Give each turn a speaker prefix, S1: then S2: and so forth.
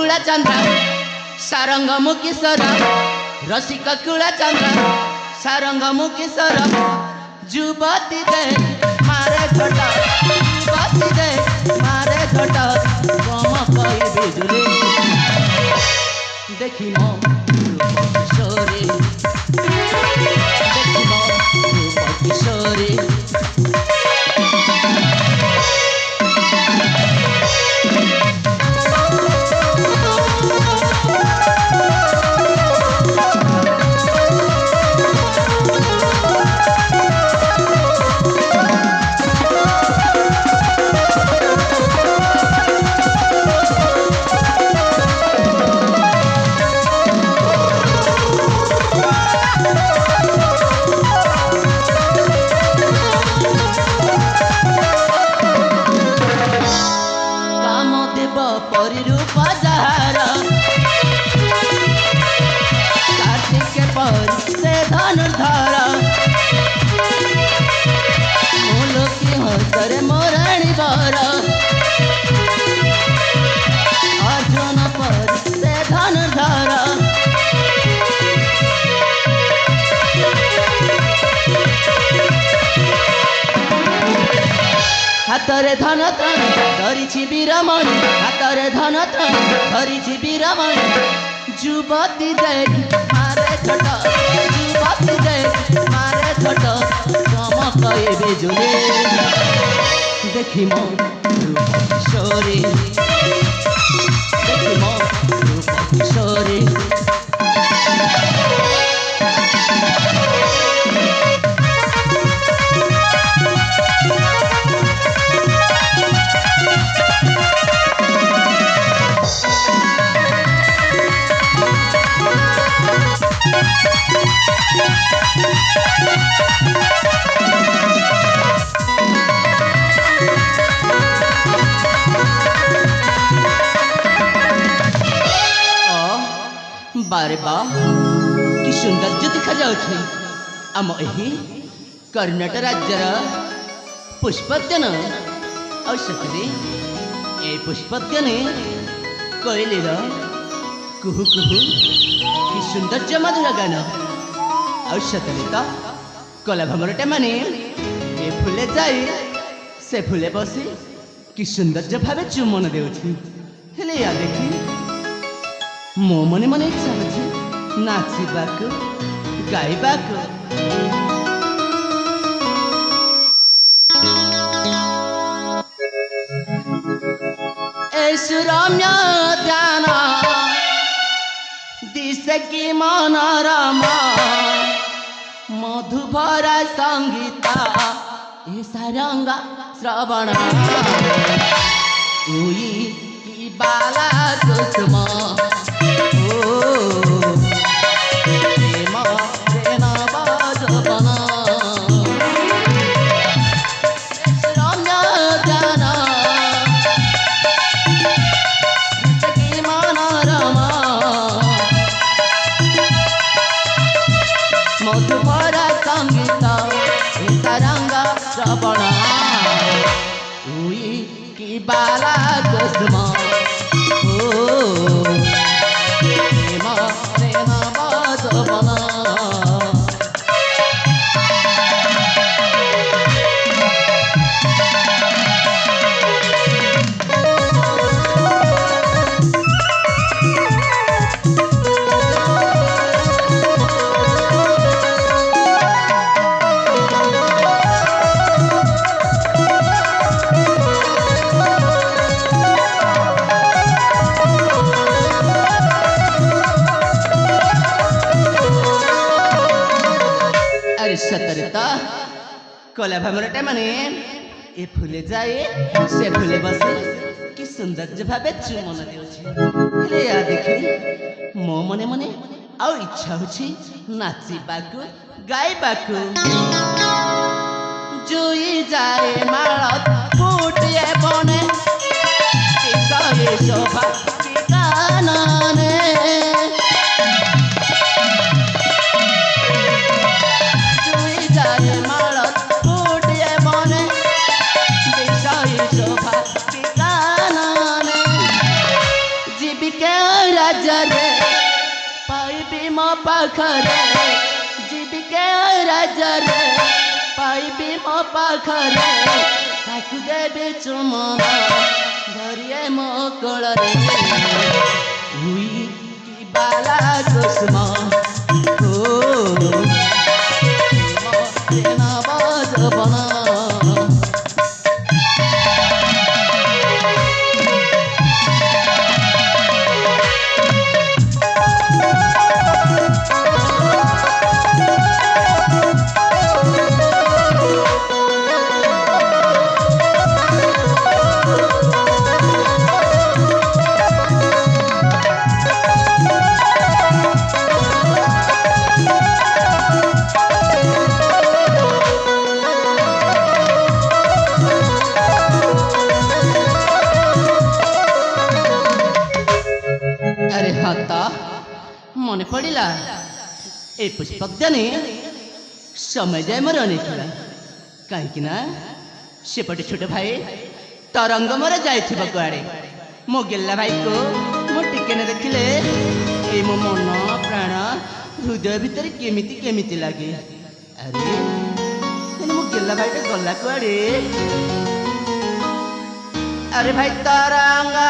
S1: कुला चंद्र सारंग मुकेश्वर रसिक कुला चंद्र सारंग मुकेश्वर जुबती दे मारे झट जुबती दे मारे झट कम कई बिजुली देखी मो रूप किशोरी देखी मो रूप किशोरी परिरूप जार कार्तिक पर से धनुर्धर मूल की हसरे मोराणी बर अर्जुन पर से धनुर्धर हातरे धन धरी वीरमणि हातरे धन धरी वीरमणि जुबती देख मारे छोट जुबती देख मारे छोट चमक बिजुली देखी मो रूप किशोरी देखी मो रूप किशोरी बारे बा कि सौंदर्य देखा जाउछि आम एही कर्नाटक राज्यर पुष्पोद्यान और सतरे ए पुष्पोद्यान कोयलीर कुहू कुहू कि सौंदर्य मधुर गान और सतरे तो कला भमरटे माने ए फुले जाई से फुले बसी कि सौंदर्य भावे चुमन देउछि हेले या देखी मो मने मने इच्छा होछि नाचिबाक गाइबाक ऐश्वर्य ध्यान दिशे की मनोरमा मधुभरा संगीता ए सारंगा श्रवण उई की बाला कुसुम मधुभरा संगीत तरंगा श्रवण उई की बाला कुसुम सतरता कला भमरटे माने ए फुले जाए से फुले बसे कि सौंदर्य भावे चुमन देउछि हेले या देखी मो मने मने आ इच्छा होछि नाचिबाकु गाइबाकु जुई जाए माळ फुटिए बने किसये शोभा कानने पाखरे जीविके राजरे पाइबी मो पाखरे ताकू देबी चुमन धरिए मो कोଳରେ हुई की बाला कुसुम ओ नव जवन अरे हाँ तो मन पड़ा ए पुष्पकदानी समय जाए मोर अनेक कहीं सेपटे छोट भाई तरंग मोर जाइथिबो कुआड़े मो गेला भाई को मो टिके न देखिले ए मो मन प्राण हृदय भीतर केमिति केमिति लागे अरे मो गेला भाई गला कुआड़े अरे भाई तरंगा